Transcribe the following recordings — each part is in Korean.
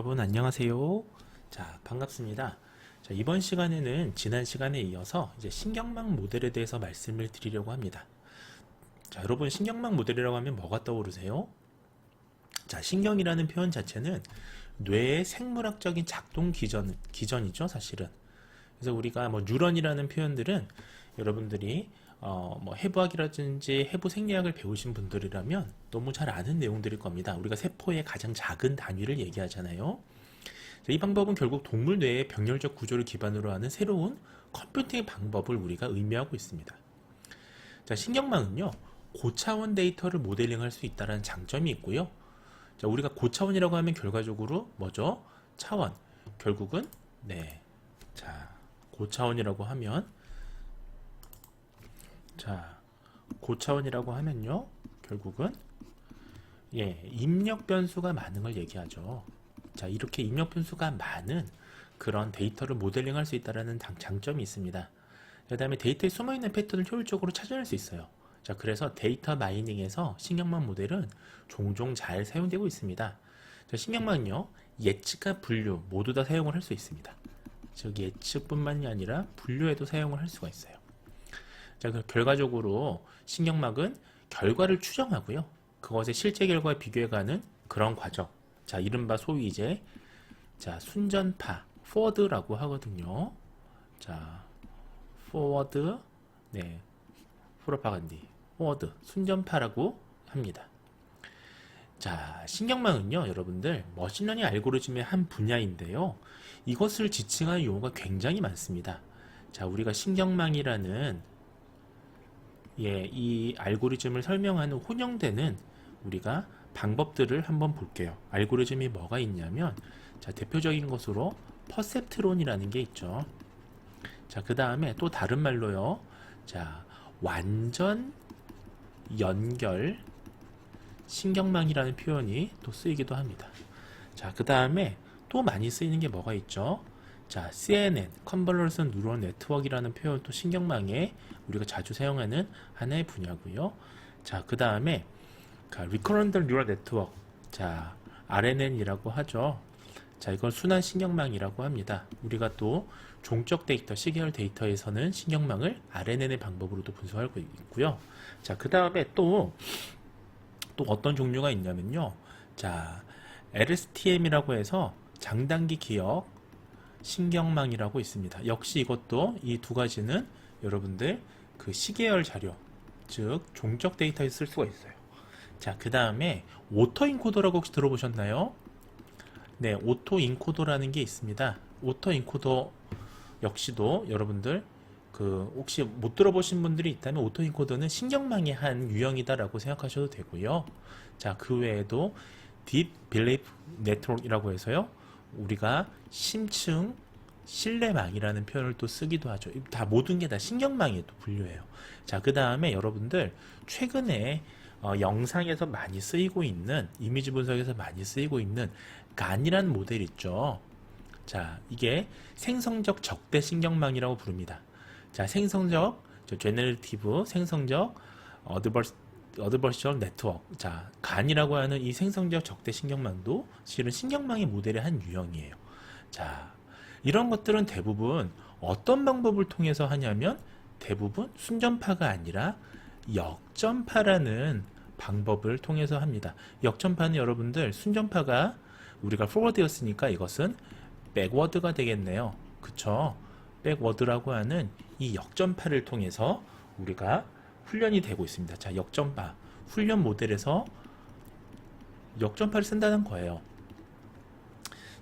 여러분 안녕하세요. 자, 반갑습니다. 자, 이번 시간에는 지난 시간에 이어서 이제 신경망 모델에 대해서 말씀을 드리려고 합니다. 자, 여러분 신경망 모델이라고 하면 뭐가 떠오르세요? 자, 신경이라는 표현 자체는 뇌의 생물학적인 작동 기전이죠, 사실은. 그래서 우리가 뭐 뉴런이라는 표현들은 여러분들이 뭐 해부학이라든지 해부 생리학을 배우신 분들이라면 너무 잘 아는 내용들일 겁니다. 우리가 세포의 가장 작은 단위를 얘기하잖아요. 이 방법은 결국 동물 뇌의 병렬적 구조를 기반으로 하는 새로운 컴퓨팅 방법을 우리가 의미하고 있습니다. 자, 신경망은요, 고차원 데이터를 모델링할 수 있다는 장점이 있고요. 자, 우리가 고차원이라고 하면 결과적으로 뭐죠? 차원. 결국은 자, 고차원이라고 하면 고차원이라고 하면요, 결국은 입력 변수가 많은 걸 얘기하죠. 자, 이렇게 입력 변수가 많은 그런 데이터를 모델링할 수 있다는 장점이 있습니다. 그 다음에 데이터에 숨어있는 패턴을 효율적으로 찾아낼 수 있어요. 자, 그래서 데이터 마이닝에서 신경망 모델은 종종 잘 사용되고 있습니다. 자, 신경망은요, 예측과 분류 모두 다 사용을 할 수 있습니다. 즉, 예측뿐만이 아니라 분류에도 사용을 할 수가 있어요. 자, 결과적으로 신경막은 결과를 추정하고요, 그것의 실제 결과와 비교해가는 그런 과정. 자, 이른바 소위 이제 순전파, 포워드라고 하거든요. 자, 포워드, 프로파간디, 포워드, 순전파라고 합니다. 자, 신경망은요, 여러분들 머신러닝 알고리즘의 한 분야인데요, 이것을 지칭하는 용어가 굉장히 많습니다. 자, 우리가 신경망이라는 이 알고리즘을 설명하는 혼용되는 우리가 방법들을 한번 볼게요. 알고리즘이 뭐가 있냐면, 자, 대표적인 것으로 퍼셉트론이라는 게 있죠. 자, 그 다음에 또 다른 말로요, 자, 완전 연결 신경망이라는 표현이 또 쓰이기도 합니다. 자, 그 다음에 또 많이 쓰이는 게 뭐가 있죠? 자, CNN, 컨볼루션 뉴럴 네트워크라는 표현도 신경망에 우리가 자주 사용하는 하나의 분야고요. 자, 그 다음에 리커런트 뉴럴 네트워크, 자, RNN이라고 하죠. 자, 이건 순환 신경망이라고 합니다. 우리가 또 종적 데이터, 시계열 데이터에서는 신경망을 RNN의 방법으로도 분석하고 있고요. 자, 그 다음에 또 어떤 종류가 있냐면요, 자, LSTM이라고 해서 장단기 기억 신경망이라고 있습니다. 역시 이것도 이 두 가지는 여러분들 그 시계열 자료, 즉 종적 데이터에 쓸 수가 있어요. 자, 그 다음에 오토 인코더라고 혹시 들어보셨나요? 네, 오토 인코더라는 게 있습니다. 오토 인코더 역시도 여러분들 혹시 못 들어보신 분들이 있다면 오토 인코더는 신경망의 한 유형이다라고 생각하셔도 되고요. 자, 그 외에도 딥 빌리프 네트워크라고 해서요, 우리가 심층 신뢰망이라는 표현을 또 쓰기도 하죠. 다 모든 게 다 신경망에 또 분류해요. 자, 그 다음에 여러분들 최근에 영상에서 많이 쓰이고 있는, 이미지 분석에서 많이 쓰이고 있는 간이라는 모델 있죠. 자, 이게 생성적 적대 신경망이라고 부릅니다. 자, 제너레이티브 생성적 어드버셜 네트워크. 자, 간이라고 하는 이 생성적 적대 신경망도 실은 신경망의 모델의 한 유형이에요. 자, 이런 것들은 대부분 어떤 방법을 통해서 하냐면, 대부분 순전파가 아니라 역전파라는 방법을 통해서 합니다. 역전파는 여러분들 순전파가 우리가 포워드였으니까 이것은 백워드가 되겠네요. 그쵸? 백워드라고 하는 이 역전파를 통해서 우리가 훈련이 되고 있습니다. 자, 역전파 훈련 모델에서 역전파를 쓴다는 거예요.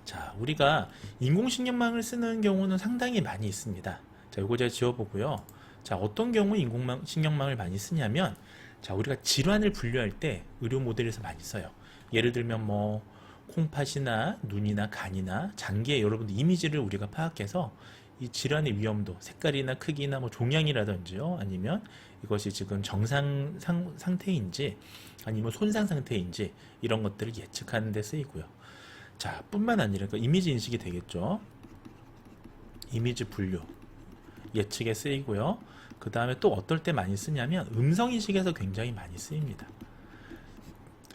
자, 우리가 인공신경망을 쓰는 경우는 상당히 많이 있습니다. 자, 이거 제가 지워보고요. 자, 어떤 경우 인공신경망을 많이 쓰냐면, 자, 우리가 질환을 분류할 때 의료 모델에서 많이 써요. 예를 들면 뭐 콩팥이나 눈이나 간이나 장기의 여러분들 이미지를 우리가 파악해서 이 질환의 위험도, 색깔이나 크기나 뭐 종양이라든지요, 아니면 이것이 지금 정상 상태인지 아니면 손상 상태인지 이런 것들을 예측하는 데 쓰이고요. 자, 뿐만 아니라 이미지 인식이 되겠죠. 이미지 분류 예측에 쓰이고요. 그 다음에 또 어떨 때 많이 쓰냐면 음성인식에서 굉장히 많이 쓰입니다.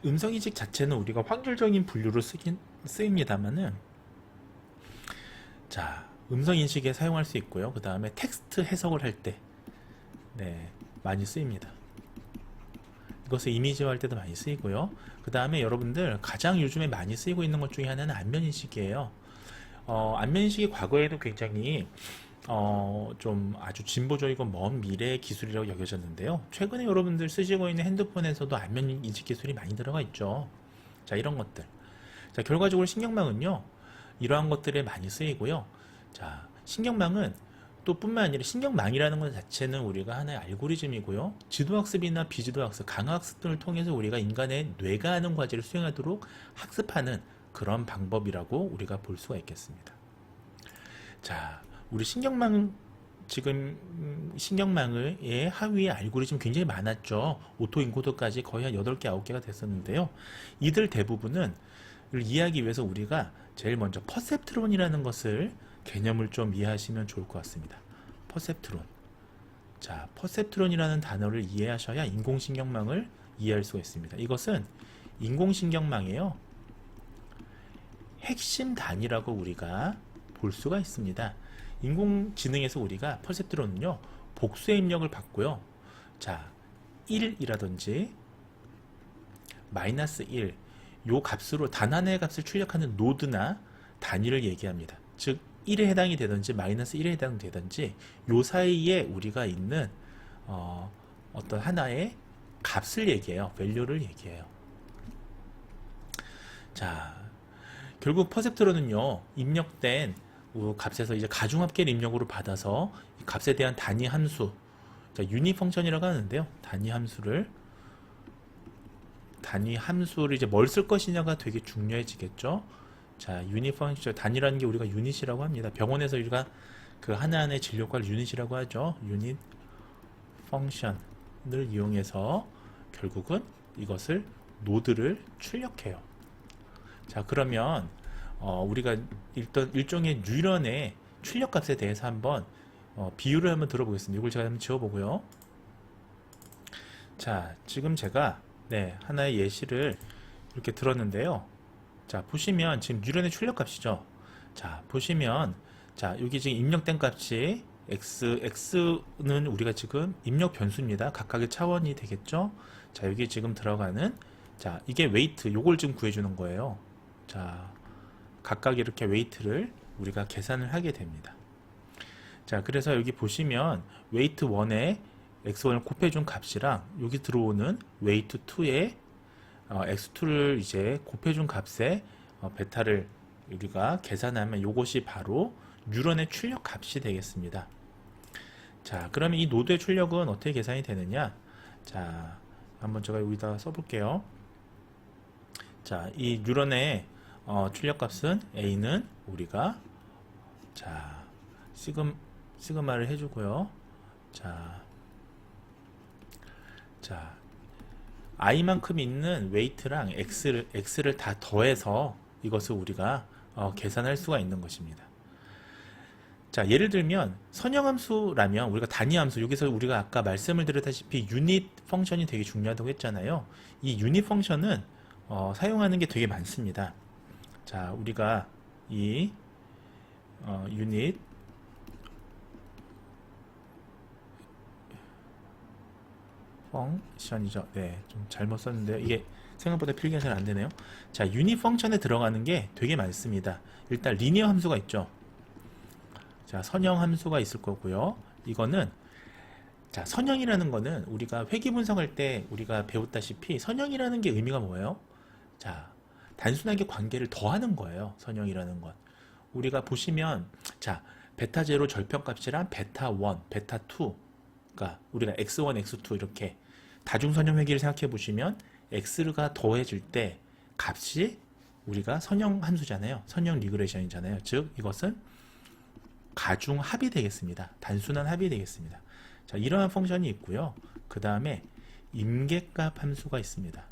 음성인식 자체는 우리가 확률적인 분류로 쓰긴 쓰입니다만은, 자, 음성 인식에 사용할 수 있고요. 그 다음에 텍스트 해석을 할 때, 네, 많이 쓰입니다. 이것을 이미지화할 때도 많이 쓰이고요. 그 다음에 여러분들 가장 요즘에 많이 쓰이고 있는 것 중에 하나는 안면 인식이에요. 안면 인식이 과거에도 굉장히 좀 아주 진보적이고 먼 미래의 기술이라고 여겨졌는데요. 최근에 여러분들 쓰시고 있는 핸드폰에서도 안면 인식 기술이 많이 들어가 있죠. 자, 이런 것들. 자, 결과적으로 신경망은요, 이러한 것들에 많이 쓰이고요. 자, 신경망은 또 뿐만 아니라 신경망이라는 것 자체는 우리가 하나의 알고리즘이고요. 지도학습이나 비지도학습, 강화학습 등을 통해서 우리가 인간의 뇌가 하는 과제를 수행하도록 학습하는 그런 방법이라고 우리가 볼 수가 있겠습니다. 자, 우리 신경망, 지금 신경망의 하위에 알고리즘 굉장히 많았죠. 오토인코더까지 거의 한 8개, 9개가 됐었는데요. 이들 대부분은 이해하기 위해서 우리가 제일 먼저 퍼셉트론이라는 것을 개념을 좀 이해하시면 좋을 것 같습니다. 퍼셉트론. 자, 퍼셉트론이라는 단어를 이해하셔야 인공신경망을 이해할 수가 있습니다. 이것은 인공신경망이에요. 핵심 단위라고 우리가 볼 수가 있습니다. 인공지능에서 우리가 퍼셉트론은요, 복수의 입력을 받고요. 자, 1이라든지 마이너스 1, 요 값으로 단 하나의 값을 출력하는 노드나 단위를 얘기합니다. 즉 1에 해당이 되든지 마이너스 1에 해당되든지 요 사이에 우리가 있는 어떤 하나의 값을 얘기해요. 밸류를 얘기해요. 자, 결국 퍼셉트론은요, 입력된 값에서 이제 가중합계를 입력으로 받아서 이 값에 대한 단위 함수, 자, 유닛 펑션이라고 하는데요. 단위 함수를 이제 뭘 쓸 것이냐가 되게 중요해지겠죠. 자, 유닛 펑션, 단위라는 게 우리가 유닛이라고 합니다. 병원에서 우리가 그 하나하나의 진료과를 유닛이라고 하죠. 유닛 펑션을 이용해서 결국은 이것을 노드를 출력해요. 자, 그러면 우리가 일단 일종의 뉴런의 출력값에 대해서 한번 비유를 한번 들어보겠습니다. 이걸 제가 한번 지워보고요. 자, 지금 제가 하나의 예시를 이렇게 들었는데요. 자, 보시면 지금 뉴런의 출력값이죠. 자, 보시면 자, 여기 지금 입력된 값이 x는 우리가 지금 입력 변수입니다. 각각의 차원이 되겠죠. 자, 여기 지금 들어가는, 자, 이게 웨이트, 요걸 지금 구해주는 거예요. 자, 각각 이렇게 웨이트를 우리가 계산을 하게 됩니다. 자, 그래서 여기 보시면 웨이트 1에 x1을 곱해준 값이랑 여기 들어오는 웨이트 2에 x2를 이제 곱해준 값에 베타를 우리가 계산하면 이것이 바로 뉴런의 출력 값이 되겠습니다. 자, 그러면 이 노드의 출력은 어떻게 계산이 되느냐? 자, 한번 제가 여기다 써볼게요. 자, 이 뉴런의 출력 값은 A는 우리가 자, 시그마를 해주고요. 자, i만큼 있는 웨이트랑 x를 다 더해서 이것을 우리가 계산할 수가 있는 것입니다. 자, 예를 들면 선형함수라면 우리가 단위함수, 여기서 우리가 아까 말씀을 드렸다시피 유닛 펑션이 되게 중요하다고 했잖아요. 이 유닛 펑션은 사용하는 게 되게 많습니다. 자, 우리가 이 유닛 펑션이죠. 네, 좀 잘못 썼는데요. 이게 생각보다 필기가 잘 안 되네요. 자, 유닛 펑션에 들어가는 게 되게 많습니다. 일단 리니어 함수가 있죠. 자, 선형 함수가 있을 거고요. 이거는 자, 선형이라는 거는 우리가 회귀 분석할 때 우리가 배웠다시피 선형이라는 게 의미가 뭐예요? 자, 단순하게 관계를 더하는 거예요. 선형이라는 건. 우리가 보시면 자, 베타 제로 절편값이랑 베타 1, 베타 2가 우리가 x1, x2 이렇게 다중선형 회귀를 생각해 보시면 x가 더해질 때 값이 우리가 선형 함수잖아요. 선형 리그레션이잖아요. 즉 이것은 가중 합이 되겠습니다. 단순한 합이 되겠습니다. 자, 이러한 펑션이 있고요. 그 다음에 임계값 함수가 있습니다.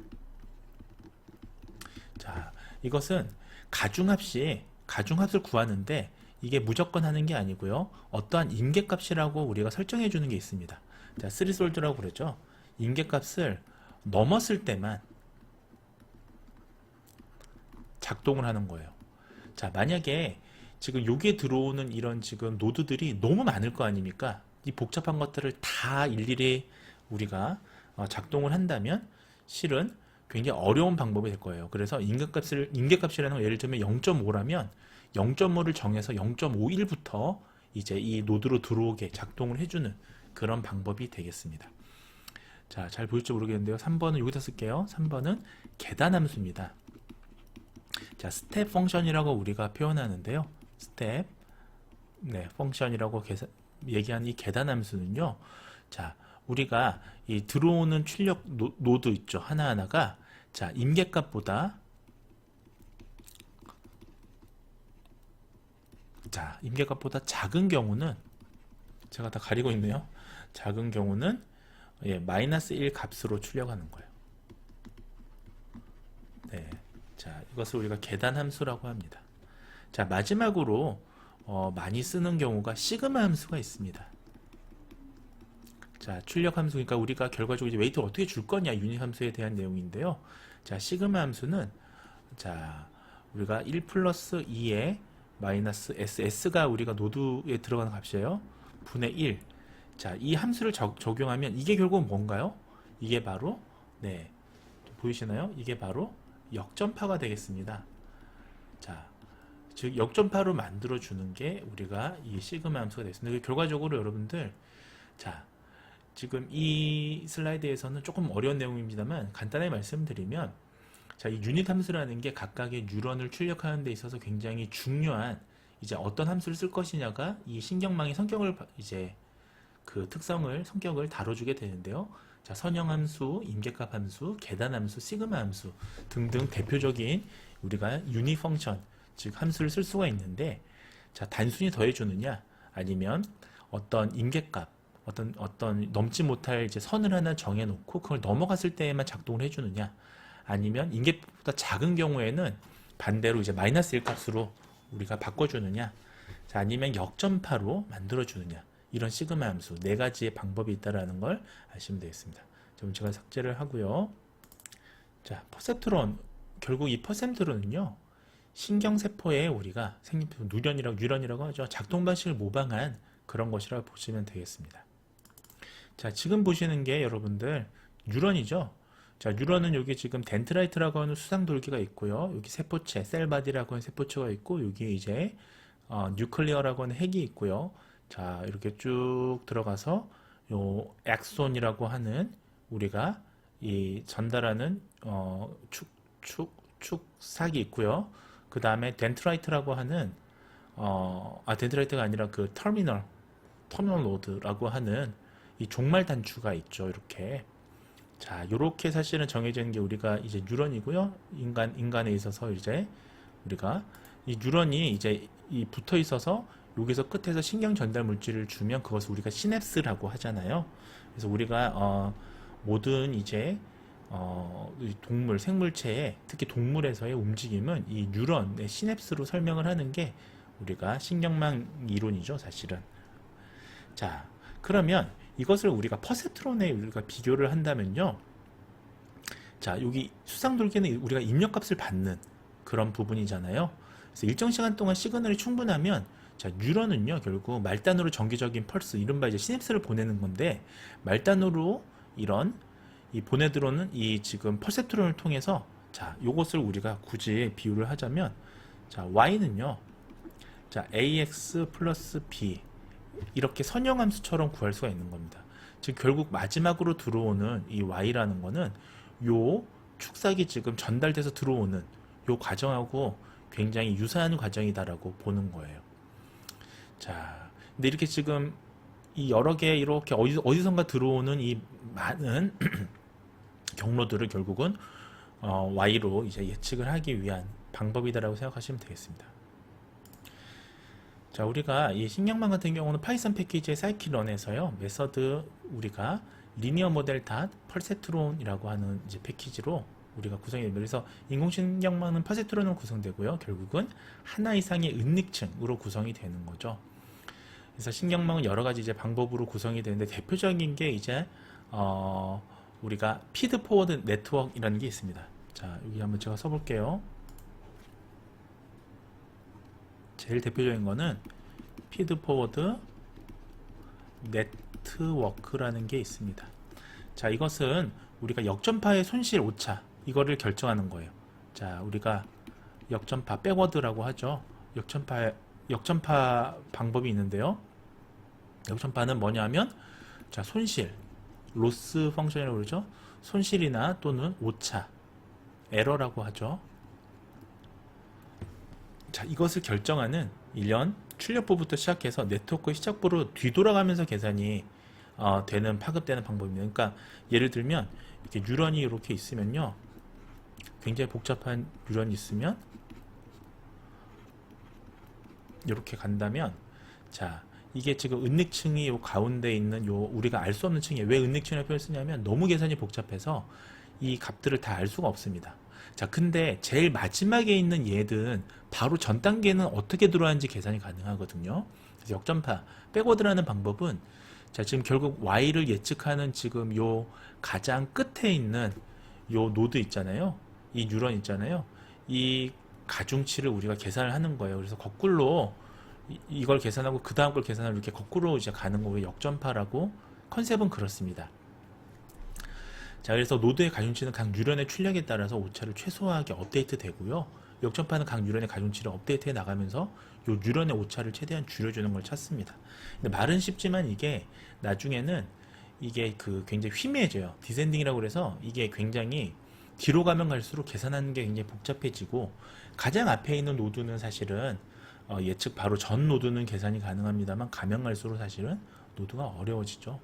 자, 이것은 가중합을 구하는데 이게 무조건 하는 게 아니고요. 어떠한 임계값이라고 우리가 설정해 주는 게 있습니다. 자, 스리솔드라고 그러죠. 임계값을 넘었을 때만 작동을 하는 거예요. 자, 만약에 지금 여기에 들어오는 이런 지금 노드들이 너무 많을 거 아닙니까? 이 복잡한 것들을 다 일일이 우리가 작동을 한다면 실은 굉장히 어려운 방법이 될 거예요. 그래서 임계값이라는 거 예를 들면 0.5라면 0.5를 정해서 0.51부터 이제 이 노드로 들어오게 작동을 해주는 그런 방법이 되겠습니다. 자, 잘 보일지 모르겠는데요. 3번은 여기다 쓸게요. 3번은 계단함수입니다. 자, 스텝 펑션이라고 우리가 표현하는데요. 스텝, 펑션이라고 얘기한 이 계단함수는요. 자, 우리가 이 들어오는 출력 노드 있죠. 하나하나가 자, 임계값보다 작은 경우는 제가 다 가리고 있네요. 작은 경우는 마이너스 1 값으로 출력하는 거예요. 네. 자, 이것을 우리가 계단 함수라고 합니다. 자, 마지막으로 많이 쓰는 경우가 시그마 함수가 있습니다. 자, 출력 함수, 그러니까 우리가 결과적으로 이제 웨이트를 어떻게 줄 거냐, 유닛 함수에 대한 내용인데요. 자, 시그마 함수는 자, 우리가 1 플러스 2의 마이너스 s가 우리가 노드에 들어가는 값이에요. 분의 1. 자, 이 함수를 적용하면 이게 결국은 뭔가요? 이게 바로 보이시나요? 이게 바로 역전파가 되겠습니다. 자, 즉 역전파로 만들어 주는 게 우리가 이 시그마 함수가 되겠습니다. 결과적으로 여러분들, 자, 지금 이 슬라이드에서는 조금 어려운 내용입니다만 간단하게 말씀드리면, 자, 이 유닛 함수라는 게 각각의 뉴런을 출력하는 데 있어서 굉장히 중요한, 이제 어떤 함수를 쓸 것이냐가 이 신경망의 성격을 이제 그 성격을 다뤄주게 되는데요. 자, 선형함수, 임계값 함수, 계단함수, 시그마 함수 등등 대표적인 우리가 유닛 펑션, 즉 함수를 쓸 수가 있는데, 자, 단순히 더해주느냐, 아니면 어떤 임계값, 어떤 넘지 못할 이제 선을 하나 정해놓고 그걸 넘어갔을 때에만 작동을 해주느냐, 아니면 임계값보다 작은 경우에는 반대로 이제 마이너스 1 값으로 우리가 바꿔주느냐, 자, 아니면 역전파로 만들어주느냐, 이런 시그마 함수 네 가지의 방법이 있다라는 걸 아시면 되겠습니다. 그럼 제가 삭제를 하고요. 자, 퍼셉트론, 결국 이 퍼셉트론은요, 신경세포에 우리가 뉴런이라고 하죠. 작동 방식을 모방한 그런 것이라고 보시면 되겠습니다. 자, 지금 보시는 게 여러분들 뉴런이죠. 자, 뉴런은 여기 지금 덴트라이트라고 하는 수상돌기가 있고요. 여기 세포체, 셀바디라고 하는 세포체가 있고, 여기 이제 뉴클리어라고 하는 핵이 있고요. 자, 이렇게 쭉 들어가서 요 엑손이라고 하는 우리가 이 전달하는 축삭이 있고요. 그 다음에 덴트라이트라고 하는 덴트라이트가 아니라 그 터미널 로드라고 하는 이 종말 단추가 있죠. 이렇게. 자, 요렇게 사실은 정해져 있는 게 우리가 이제 뉴런이고요. 인간에 있어서 이제 우리가 이 뉴런이 이제 이 붙어 있어서 여기서 끝에서 신경 전달 물질을 주면 그것을 우리가 시냅스라고 하잖아요. 그래서 우리가 모든 이제 동물, 생물체의, 특히 동물에서의 움직임은 이 뉴런의 시냅스로 설명을 하는 게 우리가 신경망 이론이죠, 사실은. 자, 그러면 이것을 우리가 퍼셉트론에 우리가 비교를 한다면요. 자, 여기 수상돌기는 우리가 입력값을 받는 그런 부분이잖아요. 그래서 일정 시간 동안 시그널이 충분하면, 자, 뉴런은요, 결국 말단으로 정기적인 펄스, 이른바 이제 시냅스를 보내는 건데, 말단으로 이 보내 들어오는 이 지금 퍼셉트론을 통해서, 자, 요것을 우리가 굳이 비유를 하자면, 자, y는요, 자, ax 플러스 b, 이렇게 선형함수처럼 구할 수가 있는 겁니다. 즉, 결국 마지막으로 들어오는 이 y라는 거는 요 축삭이 지금 전달돼서 들어오는 요 과정하고 굉장히 유사한 과정이다라고 보는 거예요. 자, 근데 이렇게 지금 이 여러 개 이렇게 어디선가 들어오는 이 많은 경로들을 결국은 y로 이제 예측을 하기 위한 방법이다라고 생각하시면 되겠습니다. 자, 우리가 이 신경망 같은 경우는 파이썬 패키지의 사이클런에서요, 메서드 우리가 리니어 모델 닷 퍼셉트론이라고 하는 이제 패키지로 우리가 구성이 됩니다. 그래서 인공신경망은 퍼셉트론으로 구성되고요. 결국은 하나 이상의 은닉층으로 구성이 되는 거죠. 그래서 신경망은 여러 가지 이제 방법으로 구성이 되는데, 대표적인 게 이제 우리가 피드 포워드 네트워크이라는 게 있습니다. 자, 여기 한번 제가 써볼게요. 제일 대표적인 거는 피드포워드 네트워크라는 게 있습니다. 자, 이것은 우리가 역전파의 손실 오차 이거를 결정하는 거예요. 자, 우리가 역전파 백워드라고 하죠. 역전파 방법이 있는데요. 역전파는 뭐냐면 자, 손실 로스 펑션이라고 그러죠. 손실이나 또는 오차 에러라고 하죠. 자, 이것을 결정하는 일련 출력부부터 시작해서 네트워크 시작부로 뒤돌아가면서 계산이 되는 파급되는 방법입니다. 그러니까 예를 들면 이렇게 뉴런이 이렇게 있으면요, 굉장히 복잡한 뉴런이 있으면 이렇게 간다면, 자, 이게 지금 은닉층이 요 가운데 있는 요 우리가 알 수 없는 층이에요. 왜 은닉층이라고 표현을 쓰냐면 너무 계산이 복잡해서 이 값들을 다 알 수가 없습니다. 자, 근데 제일 마지막에 있는 얘든 바로 전 단계는 어떻게 들어왔는지 계산이 가능하거든요. 그래서 역전파 백워드라는 방법은 자, 지금 결국 y를 예측하는 지금 요 가장 끝에 있는 요 노드 있잖아요. 이 뉴런 있잖아요. 이 가중치를 우리가 계산을 하는 거예요. 그래서 거꾸로 이걸 계산하고 그 다음 걸 계산하면 이렇게 거꾸로 이제 가는 거예요. 역전파라고 컨셉은 그렇습니다. 자, 그래서 노드의 가중치는 각 뉴런의 출력에 따라서 오차를 최소화하게 업데이트 되고요. 역전파는 각 뉴런의 가중치를 업데이트해 나가면서 요 뉴런의 오차를 최대한 줄여주는 걸 찾습니다. 근데 말은 쉽지만 이게 나중에는 이게 굉장히 희미해져요. 디센딩이라고 그래서 이게 굉장히 뒤로 가면 갈수록 계산하는 게 굉장히 복잡해지고, 가장 앞에 있는 노드는 사실은 예측 바로 전 노드는 계산이 가능합니다만 가면 갈수록 사실은 노드가 어려워지죠.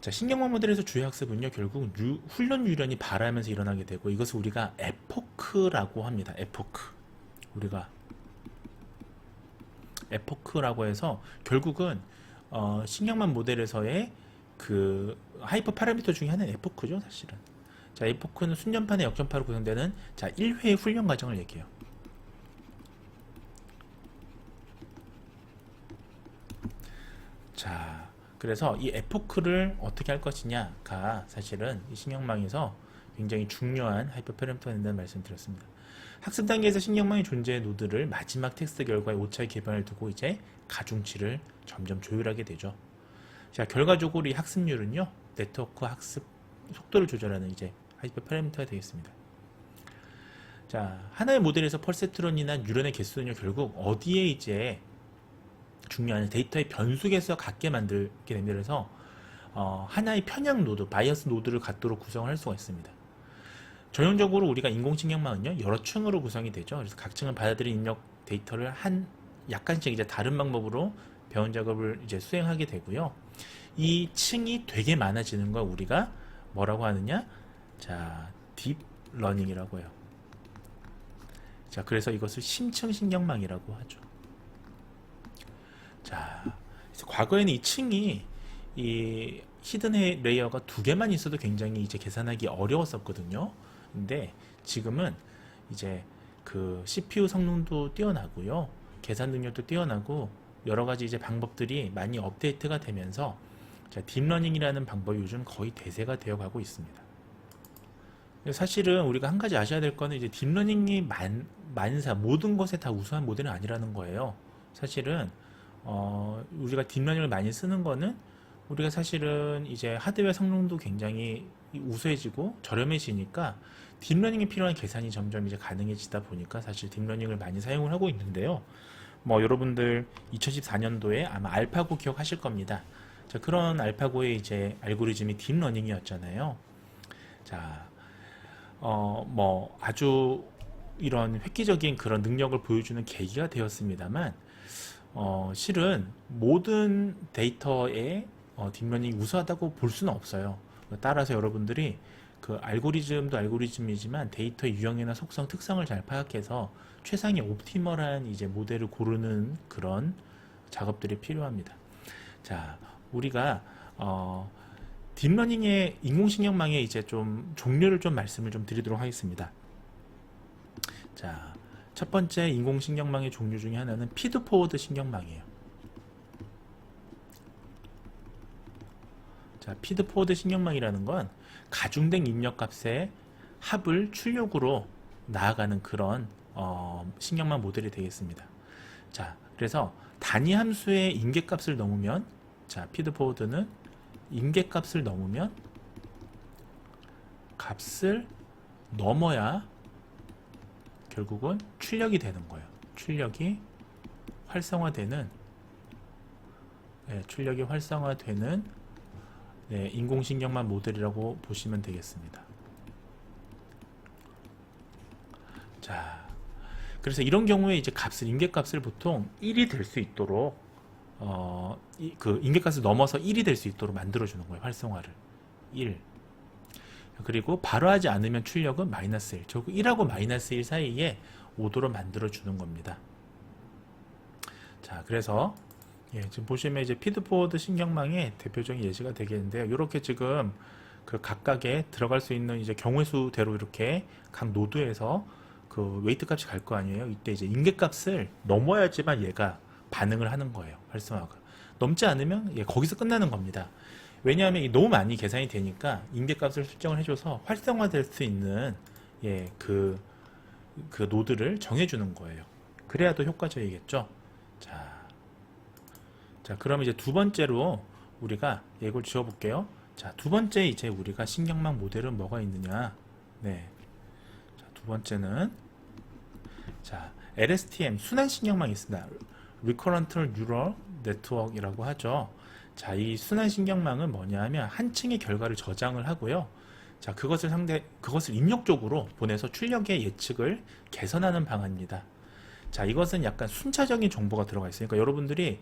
자, 신경망 모델에서 주요 학습은요, 결국 훈련 유련이 발하면서 일어나게 되고, 이것을 우리가 에포크라고 합니다. 우리가 에포크라고 해서 결국은 신경망 모델에서의 하이퍼 파라미터 중에 하나는 에포크죠, 사실은. 자, 에포크는 순전파나 역전파로 구성되는 1회의 훈련 과정을 얘기해요. 자, 그래서 이 에포크를 어떻게 할 것이냐가 사실은 이 신경망에서 굉장히 중요한 하이퍼 파라미터가 된다는 말씀을 드렸습니다. 학습 단계에서 신경망의 존재의 노드를 마지막 텍스트 결과의 오차의 기반을 두고 이제 가중치를 점점 조율하게 되죠. 자, 결과적으로 이 학습률은요, 네트워크 학습 속도를 조절하는 이제 하이퍼 파라미터가 되겠습니다. 자, 하나의 모델에서 퍼셉트론이나 뉴런의 개수는요, 결국 어디에 이제 중요한 데이터의 변수 개수와 같게 만들게 됩니다. 그래서 하나의 편향 노드, 바이어스 노드를 갖도록 구성을 할 수가 있습니다. 전형적으로 우리가 인공신경망은요, 여러 층으로 구성이 되죠. 그래서 각 층을 받아들인 입력 데이터를 약간씩 이제 다른 방법으로 배원 작업을 이제 수행하게 되고요. 이 층이 되게 많아지는 걸 우리가 뭐라고 하느냐? 자, 딥러닝이라고 해요. 자, 그래서 이것을 심층 신경망이라고 하죠. 자, 과거에는 이 층이 이 히든 레이어가 2개만 있어도 굉장히 이제 계산하기 어려웠었거든요. 근데 지금은 이제 CPU 성능도 뛰어나고요, 계산 능력도 뛰어나고 여러 가지 이제 방법들이 많이 업데이트가 되면서 자, 딥러닝이라는 방법이 요즘 거의 대세가 되어 가고 있습니다. 사실은 우리가 한 가지 아셔야 될 거는 이제 딥러닝이 모든 것에 다 우수한 모델은 아니라는 거예요. 사실은 우리가 딥러닝을 많이 쓰는 거는 우리가 사실은 이제 하드웨어 성능도 굉장히 우수해지고 저렴해지니까 딥러닝에 필요한 계산이 점점 이제 가능해지다 보니까 사실 딥러닝을 많이 사용을 하고 있는데요. 뭐 여러분들 2014년도에 아마 알파고 기억하실 겁니다. 자, 그런 알파고의 이제 알고리즘이 딥러닝이었잖아요. 자, 뭐 아주 이런 획기적인 그런 능력을 보여주는 계기가 되었습니다만, 실은 모든 데이터에 딥러닝이 우수하다고 볼 수는 없어요. 따라서 여러분들이 알고리즘도 알고리즘이지만 데이터의 유형이나 속성, 특성을 잘 파악해서 최상의 옵티멀한 이제 모델을 고르는 그런 작업들이 필요합니다. 자, 우리가 딥러닝의 인공신경망의 이제 좀 종류를 좀 말씀을 좀 드리도록 하겠습니다. 자, 첫 번째 인공신경망의 종류 중에 하나는 피드포워드 신경망이에요. 자, 피드포워드 신경망이라는 건 가중된 입력값의 합을 출력으로 나아가는 그런 신경망 모델이 되겠습니다. 자, 그래서 단위 함수의 임계값을 넘으면, 자, 피드포워드는 임계값을 넘으면 값을 넘어야 결국은 출력이 되는 거예요. 출력이 활성화되는, 인공신경망 모델이라고 보시면 되겠습니다. 자, 그래서 이런 경우에 이제 임계값을 보통 1이 될 수 있도록 그 임계값을 넘어서 1이 될 수 있도록 만들어주는 거예요. 활성화를 1. 그리고 바로 하지 않으면 출력은 마이너스 1. 결국 1하고 마이너스 1 사이에 오도로 만들어주는 겁니다. 자, 그래서 지금 보시면 이제 피드포워드 신경망의 대표적인 예시가 되겠는데요. 이렇게 지금 그 각각에 들어갈 수 있는 이제 경우의 수대로 이렇게 각 노드에서 그 웨이트 값이 갈 거 아니에요. 이때 이제 임계값을 넘어야지만 얘가 반응을 하는 거예요. 활성화가. 넘지 않으면 거기서 끝나는 겁니다. 왜냐하면 너무 많이 계산이 되니까 임계값을 설정을 해줘서 활성화될 수 있는 그 노드를 정해주는 거예요. 그래야 더 효과적이겠죠. 자, 그럼 이제 두 번째로 우리가 이걸 지워볼게요. 자, 두 번째 이제 우리가 신경망 모델은 뭐가 있느냐? 네. 자, 두 번째는 자, LSTM 순환 신경망이 있습니다. Recurrent Neural Network이라고 하죠. 자, 이 순환 신경망은 뭐냐면 한 층의 결과를 저장을 하고요. 자, 그것을 입력적으로 보내서 출력의 예측을 개선하는 방안입니다. 자, 이것은 약간 순차적인 정보가 들어가 있어요. 그러니까 여러분들이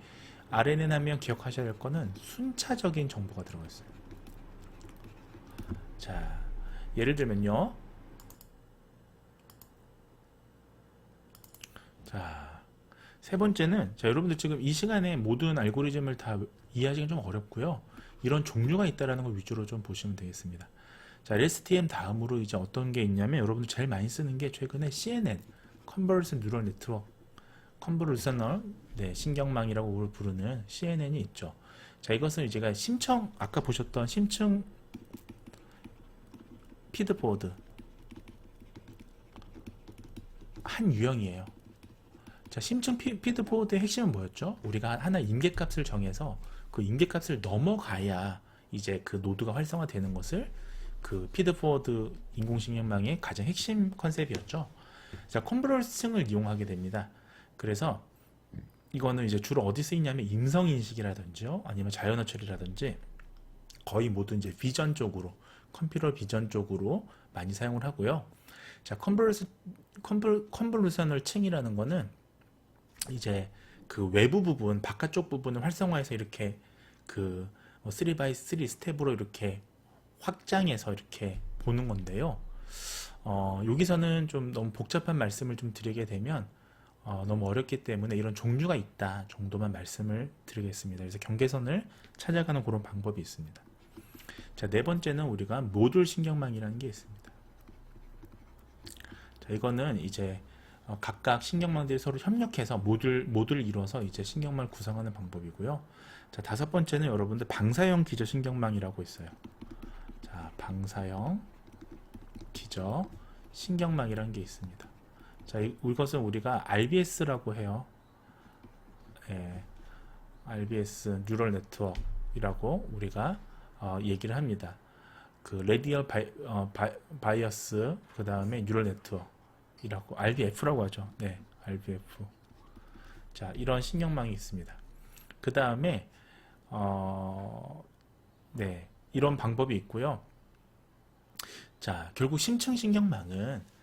RNN 하면 기억하셔야 될 거는 순차적인 정보가 들어가 있어요. 자, 예를 들면요. 자, 세 번째는, 자, 여러분들 지금 이 시간에 모든 알고리즘을 다 이해하기는 좀 어렵고요. 이런 종류가 있다라는 걸 위주로 좀 보시면 되겠습니다. 자, LSTM 다음으로 이제 어떤 게 있냐면 여러분들 제일 많이 쓰는 게 최근에 CNN, Convolutional Neural Network, Convolutional 신경망이라고 부르는 CNN이 있죠. 자, 이것은 제가 아까 보셨던 심층 피드포워드 한 유형이에요. 자, 심층 피드포워드의 핵심은 뭐였죠? 우리가 하나 임계값을 정해서 그 임계값을 넘어가야 이제 그 노드가 활성화되는 것을 그 피드포워드 인공신경망의 가장 핵심 컨셉이었죠. 자, 컨볼루션을 이용하게 됩니다. 그래서 이거는 이제 주로 어디 쓰이냐면 임성인식이라든지요, 아니면 자연어 처리라든지 거의 모든 이제 비전 쪽으로, 컴퓨터 비전 쪽으로 많이 사용을 하고요. 자, 컨볼루셔널 층이라는 거는 이제 그 외부 부분, 바깥쪽 부분을 활성화해서 이렇게 그 3x3 스텝으로 이렇게 확장해서 이렇게 보는 건데요. 여기서는 좀 너무 복잡한 말씀을 좀 드리게 되면 너무 어렵기 때문에 이런 종류가 있다 정도만 말씀을 드리겠습니다. 그래서 경계선을 찾아가는 그런 방법이 있습니다. 자, 네 번째는 우리가 모듈 신경망이라는 게 있습니다. 자, 이거는 이제 각각 신경망들이 서로 협력해서 모듈을 이뤄서 이제 신경망을 구성하는 방법이고요. 자, 다섯 번째는 여러분들 방사형 기저 신경망이라고 있어요. 자, 방사형 기저 신경망이라는 게 있습니다. 자, 이것은 우리가 RBS라고 해요. RBS 뉴럴 네트워크이라고 우리가 얘기를 합니다. 그 레디얼 바이어스, 그 다음에 뉴럴 네트워크이라고 RBF라고 하죠. 네, RBF. 자, 이런 신경망이 있습니다. 그 다음에 네, 이런 방법이 있고요. 자, 결국 심층 신경망은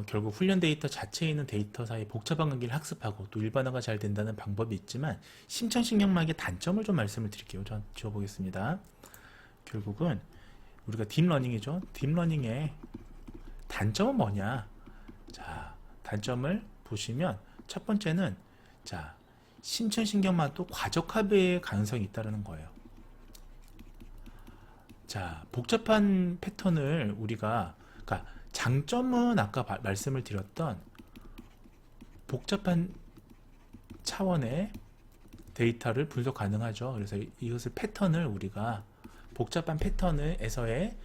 결국 훈련 데이터 자체에 있는 데이터 사이 복잡한 관계를 학습하고 또 일반화가 잘 된다는 방법이 있지만 심층 신경망의 단점을 좀 말씀을 드릴게요. 전 지워보겠습니다. 결국은 우리가 딥러닝이죠. 딥러닝의 단점은 뭐냐? 자, 단점을 보시면 첫 번째는 자, 심층 신경망도 과적합의 가능성이 있다는 거예요. 자, 복잡한 패턴을 우리가, 그러니까 장점은 아까 말씀을 드렸던 복잡한 차원의 데이터를 분석 가능하죠. 그래서 이것을 패턴을 우리가 복잡한 패턴에서의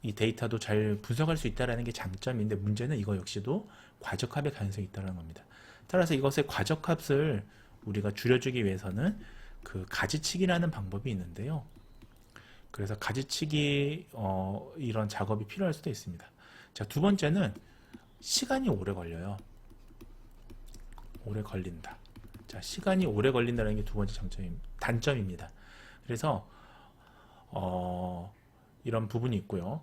이 데이터도 잘 분석할 수 있다는 게 장점인데, 문제는 이거 역시도 과적합의 가능성이 있다는 겁니다. 따라서 이것의 과적합을 우리가 줄여주기 위해서는 그 가지치기라는 방법이 있는데요. 그래서 가지치기 이런 작업이 필요할 수도 있습니다. 자, 두 번째는 시간이 오래 걸려요. 오래 걸린다. 자, 시간이 오래 걸린다는 게 두 번째 단점입니다. 그래서 이런 부분이 있고요.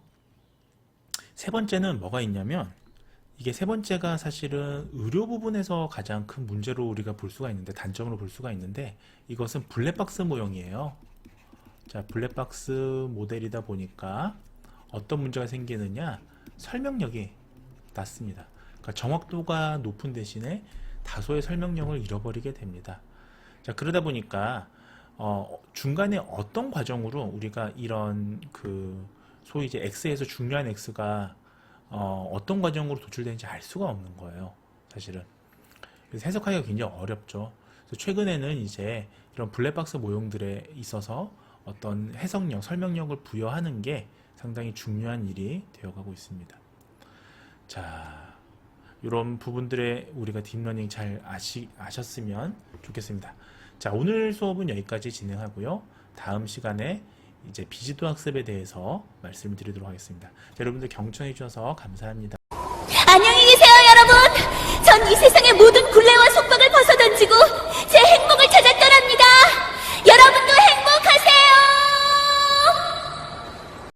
세 번째는 뭐가 있냐면, 이게 세 번째가 사실은 의료 부분에서 가장 큰 문제로 우리가 볼 수가 있는데, 단점으로 볼 수가 있는데, 이것은 블랙박스 모형이에요. 자, 블랙박스 모델이다 보니까 어떤 문제가 생기느냐, 설명력이 낮습니다. 그러니까 정확도가 높은 대신에 다소의 설명력을 잃어버리게 됩니다. 자, 그러다 보니까 중간에 어떤 과정으로 우리가 이런 소위 이제 X에서 중요한 X가 어떤 과정으로 도출되는지 알 수가 없는 거예요, 사실은. 그래서 해석하기가 굉장히 어렵죠. 그래서 최근에는 이제 이런 블랙박스 모형들에 있어서 어떤 해석력, 설명력을 부여하는 게 상당히 중요한 일이 되어가고 있습니다. 자, 이런 부분들에 우리가 딥러닝 잘 아셨으면 좋겠습니다. 자, 오늘 수업은 여기까지 진행하고요. 다음 시간에 이제 비지도 학습에 대해서 말씀을 드리도록 하겠습니다. 자, 여러분들 경청해 주셔서 감사합니다. 안녕히 계세요, 여러분. 전 이 세상의 모든